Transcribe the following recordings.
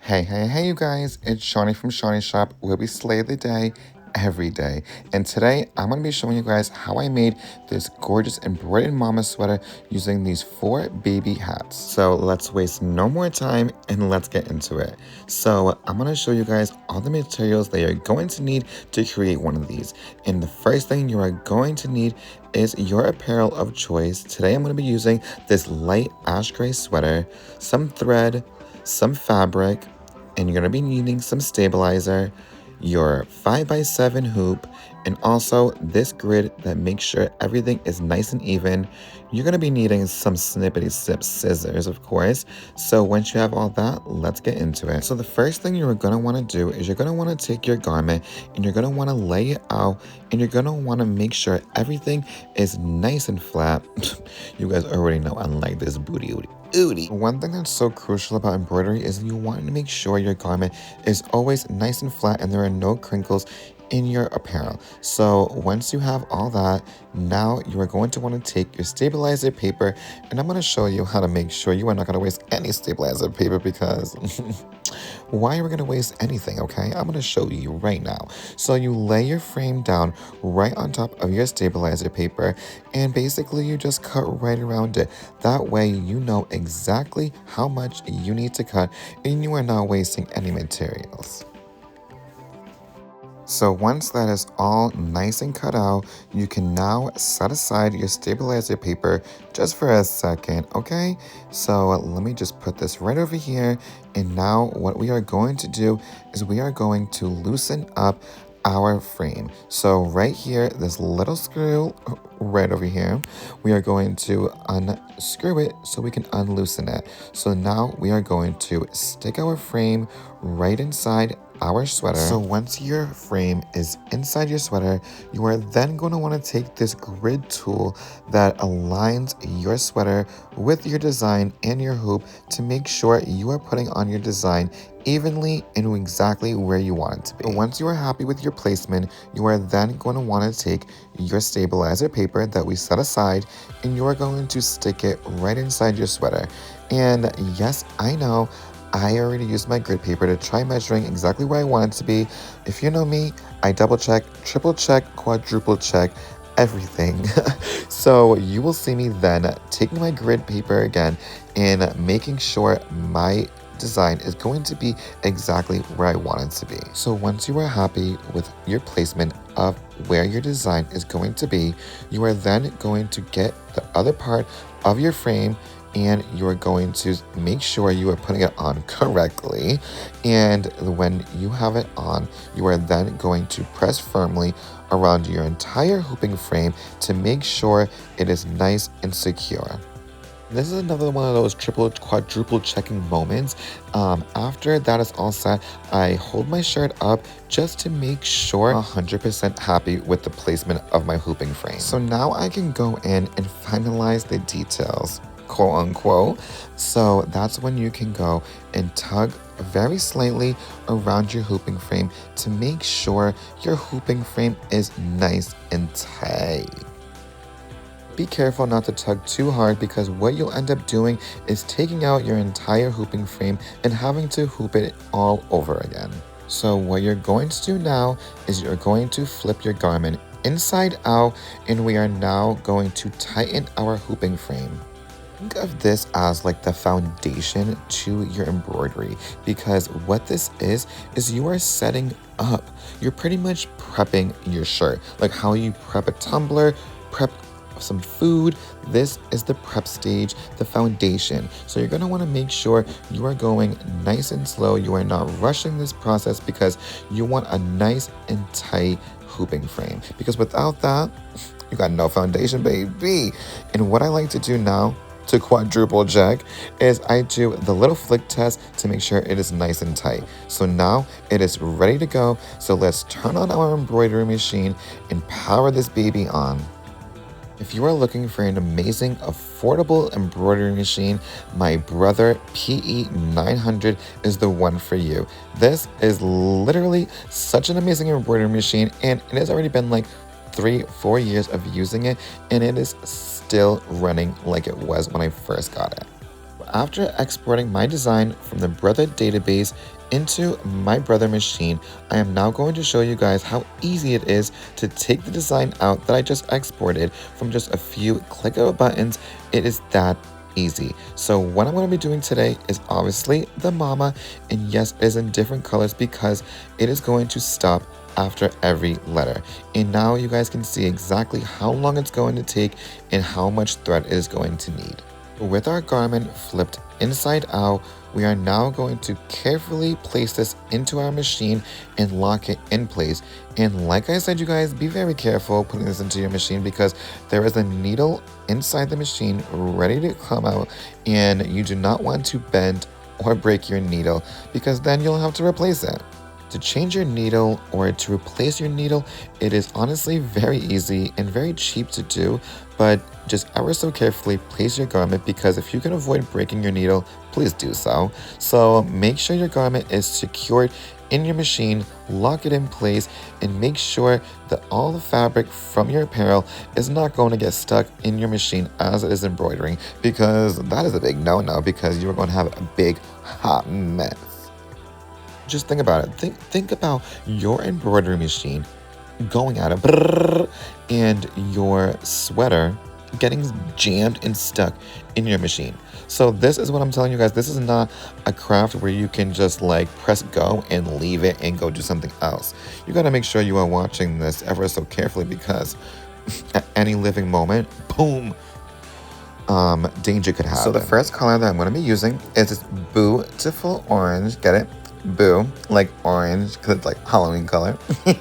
Hey, you guys, it's Shawnee from Shawnee Shop, where we slay the day every day. And today, I'm going to be showing you guys how I made this gorgeous embroidered mama sweater using these 4 baby hats. So let's waste no more time and let's get into it. So I'm going to show you guys all the materials that you're going to need to create one of these. And the first thing you are going to need is your apparel of choice. Today, I'm going to be using this light ash gray sweater, some thread, some fabric, and you're going to be needing some stabilizer, your 5x7 hoop, and also this grid that makes sure everything is nice and even. You're going to be needing some snippety snip scissors, of course. So once you have all that, let's get into it. So the first thing you're going to want to do is you're going to want to take your garment and you're going to want to lay it out, and you're going to want to make sure everything is nice and flat. You guys already know I like this booty. One thing that's so crucial about embroidery is you want to make sure your garment is always nice and flat and there are no crinkles in your apparel. So once you have all that, now you are going to want to take your stabilizer paper, and I'm going to show you how to make sure you are not going to waste any stabilizer paper, because why are we going to waste anything, okay? I'm going to show you right now. So you lay your frame down right on top of your stabilizer paper, and basically you just cut right around it. That way you know exactly how much you need to cut and you are not wasting any materials. So once that is all nice and cut out, you can now set aside your stabilizer paper just for a second, okay? So let me just put this right over here. And now what we are going to do is we are going to loosen up our frame. So right here, this little screw right over here, we are going to unscrew it so we can unloosen it. So now we are going to stick our frame right inside our sweater. So once your frame is inside your sweater, you are then going to want to take this grid tool that aligns your sweater with your design and your hoop to make sure you are putting on your design evenly and exactly where you want it to be. So once you are happy with your placement, you are then going to want to take your stabilizer paper that we set aside, and you are going to stick it right inside your sweater. And yes, I know I already used my grid paper to try measuring exactly where I want it to be. If you know me, I double check, triple check, quadruple check everything. So you will see me then taking my grid paper again and making sure my design is going to be exactly where I want it to be. So once you are happy with your placement of where your design is going to be, you are then going to get the other part of your frame, and you're going to make sure you are putting it on correctly. And when you have it on, you are then going to press firmly around your entire hooping frame to make sure it is nice and secure. This is another one of those triple, quadruple checking moments. After that is all set, I hold my shirt up just to make sure I'm 100% happy with the placement of my hooping frame. So now I can go in and finalize the details, quote unquote. So that's when you can go and tug very slightly around your hooping frame to make sure your hooping frame is nice and tight. Be careful not to tug too hard, because what you'll end up doing is taking out your entire hooping frame and having to hoop it all over again. So what you're going to do now is you're going to flip your garment inside out, and we are now going to tighten our hooping frame. Think of this as like the foundation to your embroidery, because what this is you are setting up. You're pretty much prepping your shirt, like how you prep a tumbler, prep some food. This is the prep stage, the foundation. So you're going to want to make sure you are going nice and slow. You are not rushing this process, because you want a nice and tight hooping frame, because without that, you got no foundation, baby. And what I like to do now to quadruple check is I do the little flick test to make sure it is nice and tight. So now it is ready to go. So let's turn on our embroidery machine and power this baby on. If you are looking for an amazing, affordable embroidery machine, my Embroidery PE-900 is the one for you. This is literally such an amazing embroidery machine, and it has already been like 3-4 years of using it, and it is still running like it was when I first got it. after exporting my design from the Brother database into my Brother machine, I am now going to show you guys how easy it is to take the design out that I just exported from just a few click of buttons. It is that easy. So what I'm going to be doing today is obviously the mama, and yes, it is in different colors because it is going to stop after every letter. And now you guys can see exactly how long it's going to take and how much thread it is going to need. With our garment flipped inside out, we are now going to carefully place this into our machine and lock it in place. And like I said, you guys, be very careful putting this into your machine because there is a needle inside the machine ready to come out, and you do not want to bend or break your needle because then you'll have to replace it. To change your needle or to replace your needle, it is honestly very easy and very cheap to do, but just ever so carefully place your garment because if you can avoid breaking your needle, please do so. So make sure your garment is secured in your machine, lock it in place, and make sure that all the fabric from your apparel is not going to get stuck in your machine as it is embroidering, because that is a big no-no because you are going to have a big hot mess. Just think about it. Think about your embroidery machine going at it and your sweater getting jammed and stuck in your machine. So this is what I'm telling you guys. This is not a craft where you can just like press go and leave it and go do something else. You got to make sure you are watching this ever so carefully because at any living moment, boom, danger could happen. So the first color that I'm going to be using is this beautiful orange. Get it? Boo, like orange because it's like Halloween color. But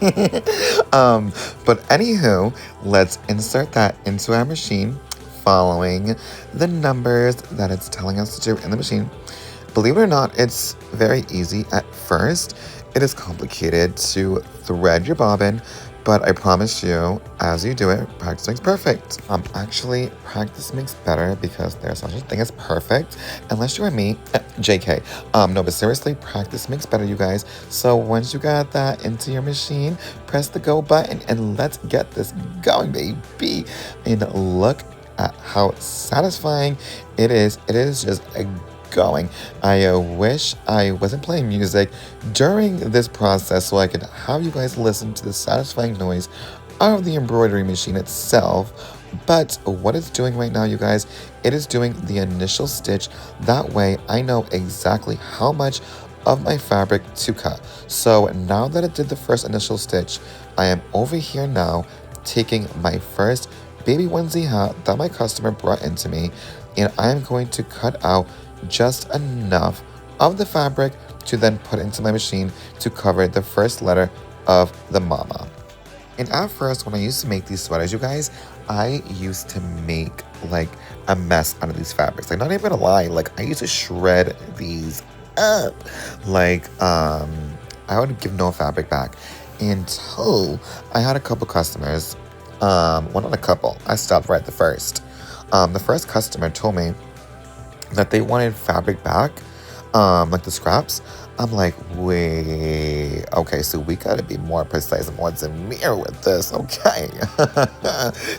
anywho, let's insert that into our machine following the numbers that it's telling us to do in the machine. Believe it or not, it's very easy at first. It is complicated to thread your bobbin, but I promise you, as you do it, practice makes perfect. Actually, practice makes better because there's such a thing as perfect, unless you're me, JK. No, but seriously, practice makes better, you guys. So once you got that into your machine, press the go button and let's get this going, baby. And look at how satisfying it is. It is just a going. I wish I wasn't playing music during this process so I could have you guys listen to the satisfying noise of the embroidery machine itself. But what it's doing right now, you guys, it is doing the initial stitch. That way I know exactly how much of my fabric to cut. So now that it did the first initial stitch, I am over here now taking my first baby onesie hat that my customer brought into me, and I am going to cut out just enough of the fabric to then put into my machine to cover the first letter of the mama. And at first, when I used to make these sweaters, you guys, I used to make like a mess out of these fabrics. Like, not even gonna lie, like I used to shred these up. Like, I would give no fabric back until I had a couple customers. Well, not a couple. I stopped right at the first. The first customer told me that they wanted fabric back, like the scraps. I'm like, wait, okay, so we gotta be more precise and more demure with this, okay?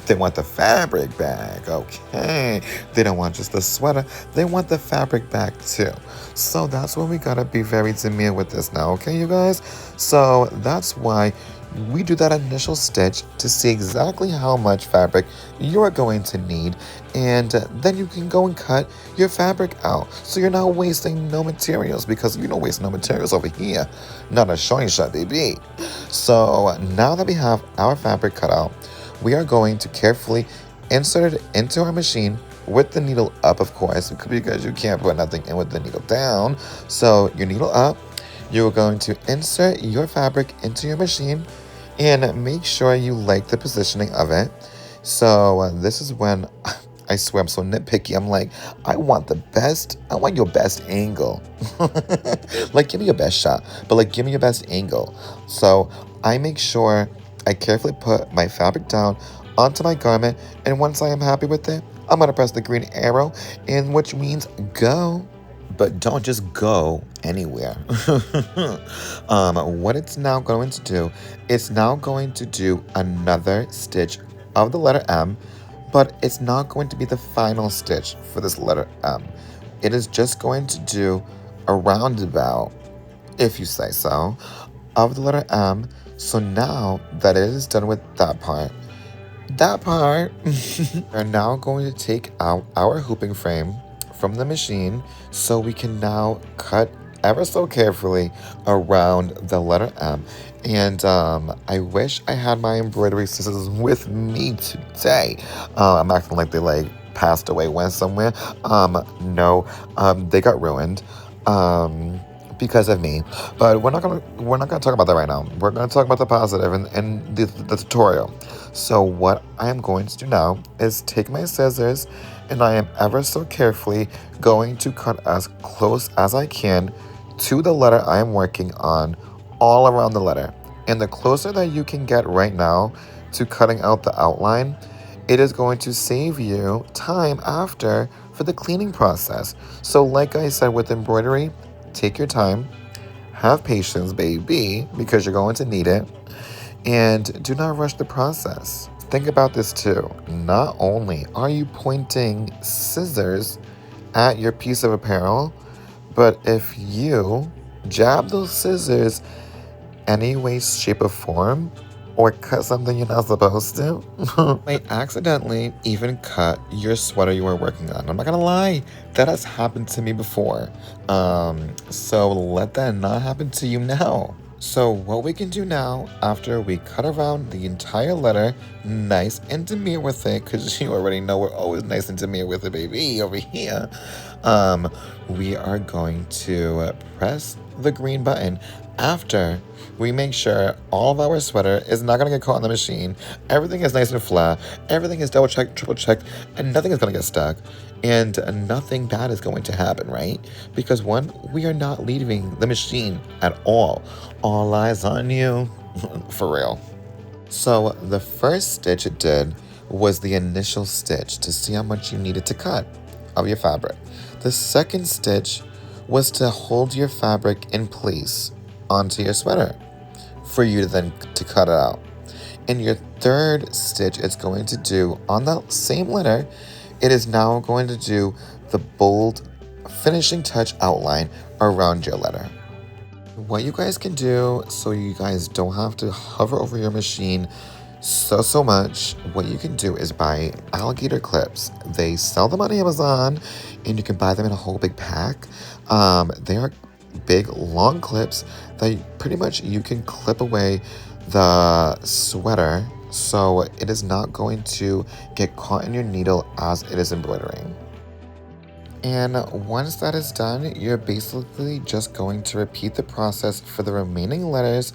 They want the fabric back, okay? They don't want just the sweater, they want the fabric back too. So that's why we gotta be very demure with this now, okay, you guys? So that's why we do that initial stitch to see exactly how much fabric you're going to need, and then you can go and cut your fabric out so you're not wasting no materials, because you don't waste no materials over here, not a showing shot, baby. So now that we have our fabric cut out, we are going to carefully insert it into our machine with the needle up, of course, because you can't put nothing in with the needle down. So your needle up, you're going to insert your fabric into your machine and make sure you like the positioning of it. So this is when I swear I'm so nitpicky. I'm like, I want your best angle. Like, give me your best shot, but like, give me your best angle. So I make sure I carefully put my fabric down onto my garment, and once I am happy with it, I'm gonna press the green arrow, and which means go. But don't just go anywhere. What it's now going to do, it's now going to do another stitch of the letter M, but it's not going to be the final stitch for this letter M. it is just going to do a roundabout, if you say so, of the letter M. So now that it is done with that part, we're now going to take out our hooping frame from the machine so we can now cut ever so carefully around the letter M. And I wish I had my embroidery scissors with me today. I'm acting like they passed away, went somewhere. No, they got ruined. Because of me. But we're not gonna talk about that right now. We're gonna talk about the positive and the tutorial. So what I am going to do now is take my scissors and I am ever so carefully going to cut as close as I can to the letter I am working on, all around the letter. And the closer that you can get right now to cutting out the outline, it is going to save you time after for the cleaning process. So like I said with embroidery, take your time, have patience, baby, because you're going to need it, and do not rush the process. Think about this too. Not only are you pointing scissors at your piece of apparel, but if you jab those scissors any way, shape, or form, or cut something you're not supposed to, might accidentally even cut your sweater you were working on. I'm not gonna lie, that has happened to me before. So let that not happen to you now. So what we can do now, after we cut around the entire letter, nice and demure with it, because you already know we're always nice and demure with it, baby, over here. We are going to press the green button after we make sure all of our sweater is not going to get caught in the machine. Everything is nice and flat. Everything is double checked, triple checked, and nothing is going to get stuck. And nothing bad is going to happen, right? Because one, we are not leaving the machine at all. All eyes on you, for real. So the first stitch it did was the initial stitch to see how much you needed to cut of your fabric. The second stitch was to hold your fabric in place onto your sweater for you to then to cut it out. And your third stitch it's going to do on that same letter, it is now going to do the bold finishing touch outline around your letter. What you guys can do so you guys don't have to hover over your machine so much, what you can do is buy alligator clips. They sell them on Amazon and you can buy them in a whole big pack. They are big long clips that pretty much you can clip away the sweater so it is not going to get caught in your needle as it is embroidering. And once that is done, you're basically just going to repeat the process for the remaining letters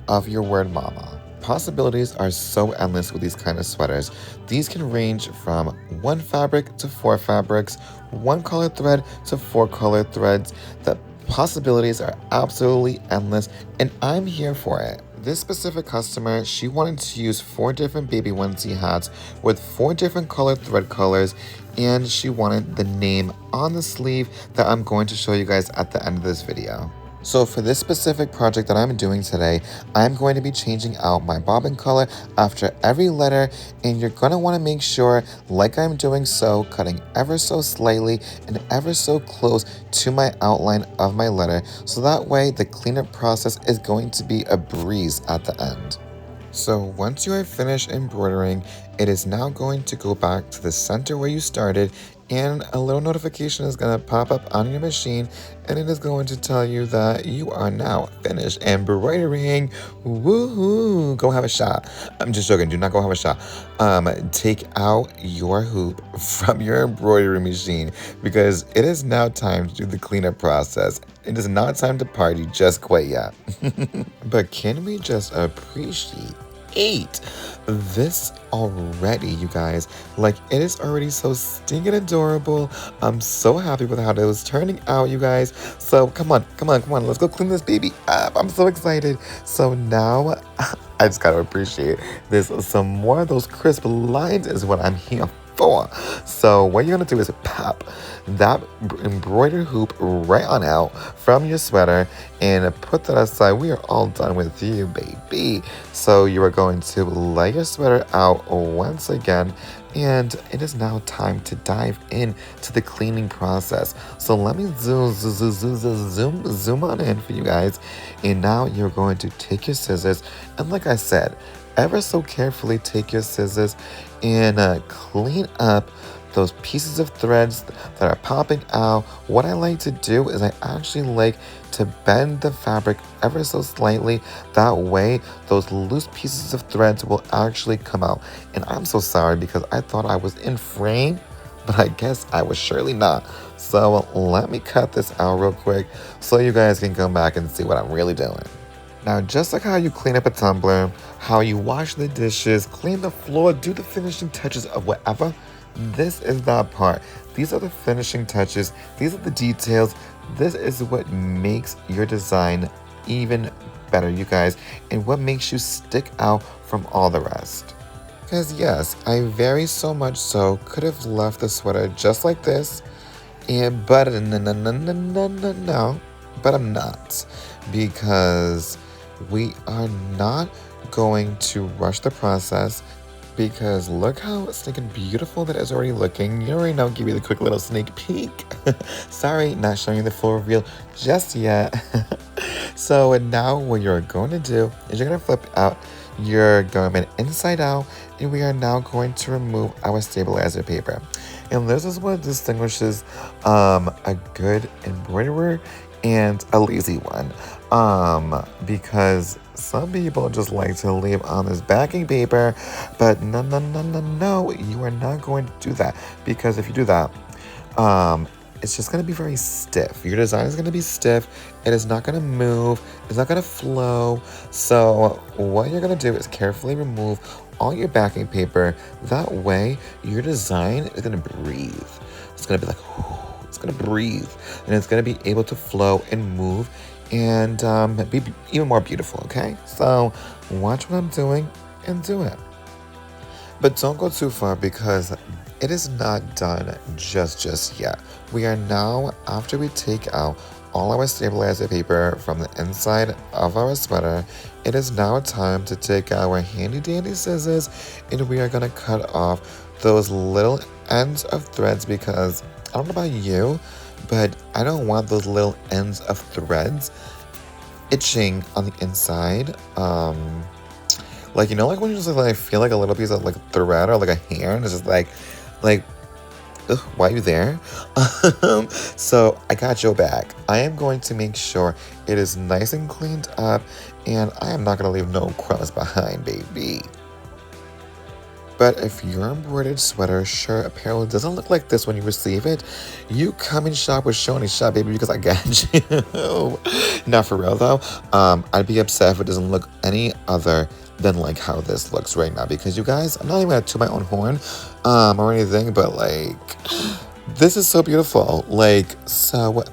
of your word mama. Possibilities are so endless with these kind of sweaters. These can range from 1 fabric to 4 fabrics, 1 color thread to 4 color threads. The possibilities are absolutely endless, and I'm here for it. This specific customer, she wanted to use 4 different baby onesie hats with 4 different colored thread colors, and she wanted the name on the sleeve that I'm going to show you guys at the end of this video. So for this specific project that I'm doing today, I'm going to be changing out my bobbin color after every letter, and you're going to want to make sure, like I'm doing so, cutting ever so slightly and ever so close to my outline of my letter, so that way the cleanup process is going to be a breeze at the end. So once you have finished embroidering, it is now going to go back to the center where you started, and a little notification is going to pop up on your machine, and it is going to tell you that you are now finished embroidering. Woohoo! Go have a shot. I'm just joking. Do not go have a shot. Take out your hoop from your embroidery machine because it is now time to do the cleanup process. It is not time to party just quite yet. But can we just appreciate this already, you guys? Like, it is already so stinking adorable. I'm so happy with how it was turning out, you guys. So come on, let's go clean this baby up. I'm so excited. So now I just gotta appreciate this. Some more of those crisp lines is what I'm here before. So what you're gonna do is pop that embroidered hoop right on out from your sweater and put that aside. We are all done with you, baby. So you are going to lay your sweater out once again, and it is now time to dive in to the cleaning process. So let me zoom on in for you guys. And now you're going to take your scissors, and like I said, ever so carefully take your scissors and clean up those pieces of threads that are popping out. What I like to do is I actually like to bend the fabric ever so slightly. That way, those loose pieces of threads will actually come out. And I'm so sorry because I thought I was in frame, but I guess I was surely not. So let me cut this out real quick so you guys can come back and see what I'm really doing. Now, just like how you clean up a tumbler, how you wash the dishes, clean the floor, do the finishing touches of whatever, this is that part. These are the finishing touches. These are the details. This is what makes your design even better, you guys, and what makes you stick out from all the rest. Because yes, I very so much so could have left the sweater just like this, but I'm not, because we are not going to rush the process, because look how stinking beautiful that is already looking. You already know, give you the quick little sneak peek. Sorry, not showing you the full reveal just yet. So now what you're going to do is you're going to flip out your garment inside out, and we are now going to remove our stabilizer paper. And this is what distinguishes a good embroiderer and a lazy one, because some people just like to leave on this backing paper, but no, you are not going to do that, because if you do that, it's just going to be very stiff. Your design is going to be stiff. It is not going to move. It's not going to flow. So what you're going to do is carefully remove all your backing paper. That way, your design is going to breathe. It's going to be like, whoo, it's going to breathe. And it's going to be able to flow and move and be even more beautiful, okay? So watch what I'm doing and do it. But don't go too far, because it is not done just yet. We are now, after we take out all our stabilizer paper from the inside of our sweater, it is now time to take our handy dandy scissors, and we are gonna cut off those little ends of threads, because I don't know about you, but I don't want those little ends of threads itching on the inside. Like, you know, like when you just like feel like a little piece of like thread or like a hair, and it's just like, ugh, why are you there? So I got your back. I am going to make sure it is nice and cleaned up, and I am not gonna leave no crumbs behind, baby. But if your embroidered sweater, shirt, apparel doesn't look like this when you receive it, you come and shop with Shoni Shop, baby, because I got you. Not for real though. I'd be upset if it doesn't look any other than like how this looks right now, because you guys, I'm not even gonna toot my own horn or anything, but like, this is so beautiful, like so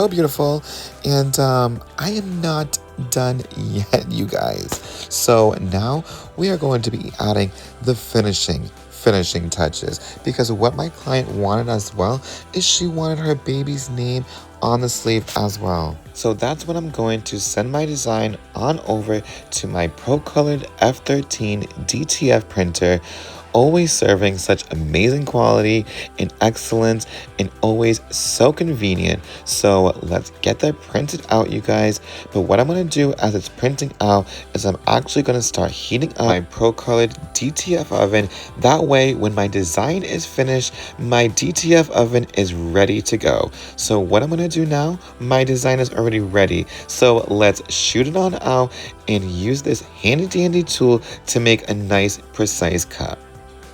beautiful. And I am not done yet, you guys. So now we are going to be adding the finishing touches, because what my client wanted as well is she wanted her baby's name on the sleeve as well. So that's when I'm going to send my design on over to my Pro Colored F13 DTF printer, always serving such amazing quality and excellence, and always so convenient. So let's get that printed out, you guys. But what I'm going to do as it's printing out is I'm actually going to start heating up my Pro Colored DTF oven. That way, when my design is finished, my DTF oven is ready to go. So what I'm going to do now, my design is already ready. So let's shoot it on out and use this handy dandy tool to make a nice precise cut.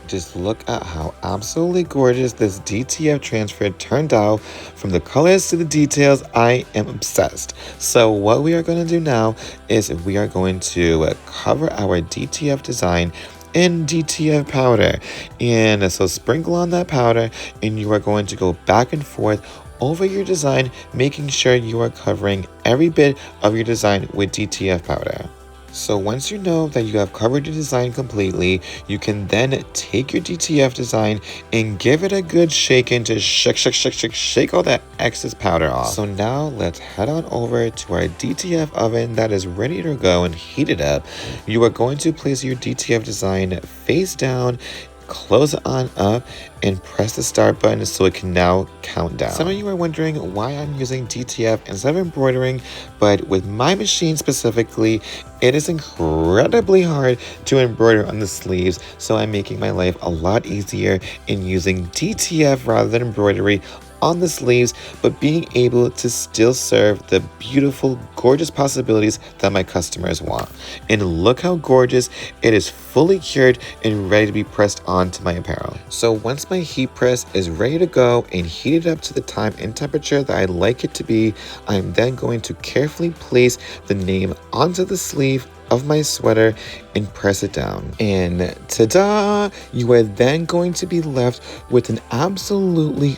Just look at how absolutely gorgeous this DTF transfer turned out. From the colors to the details, I am obsessed. So what we are going to do now is we are going to cover our DTF design in DTF powder. And so sprinkle on that powder, and you are going to go back and forth over your design, making sure you are covering every bit of your design with DTF powder. So once you know that you have covered your design completely, you can then take your DTF design and give it a good shake and just shake all that excess powder off. So now let's head on over to our DTF oven that is ready to go and heat it up. You are going to place your DTF design face down, close it on up, and press the start button so it can now count down. Some of you are wondering why I'm using DTF instead of embroidering, but with my machine specifically, it is incredibly hard to embroider on the sleeves, so I'm making my life a lot easier in using DTF rather than embroidery on the sleeves, but being able to still serve the beautiful, gorgeous possibilities that my customers want. And look how gorgeous it is, fully cured and ready to be pressed onto my apparel. So once my heat press is ready to go and heated up to the time and temperature that I like it to be, I'm then going to carefully place the name onto the sleeve of my sweater and press it down. And ta-da! You are then going to be left with an absolutely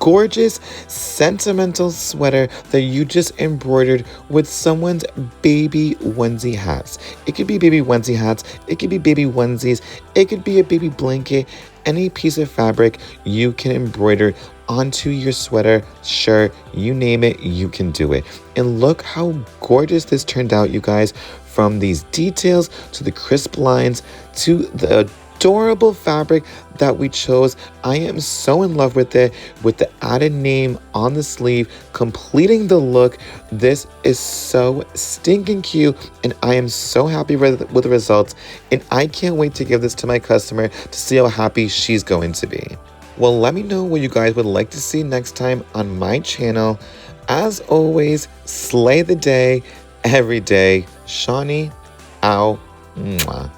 gorgeous, sentimental sweater that you just embroidered with someone's baby onesie hats. It could be baby onesie hats, it could be baby onesies, it could be a baby blanket, any piece of fabric you can embroider onto your sweater, shirt, you name it, you can do it. And look how gorgeous this turned out, you guys, from these details to the crisp lines to the adorable fabric that we chose. I am so in love with it, with the added name on the sleeve, completing the look. This is so stinking cute, and I am so happy with the results, and I can't wait to give this to my customer to see how happy she's going to be. Well, let me know what you guys would like to see next time on my channel. As always, slay the day, every day. Shawnee, out. Mwah.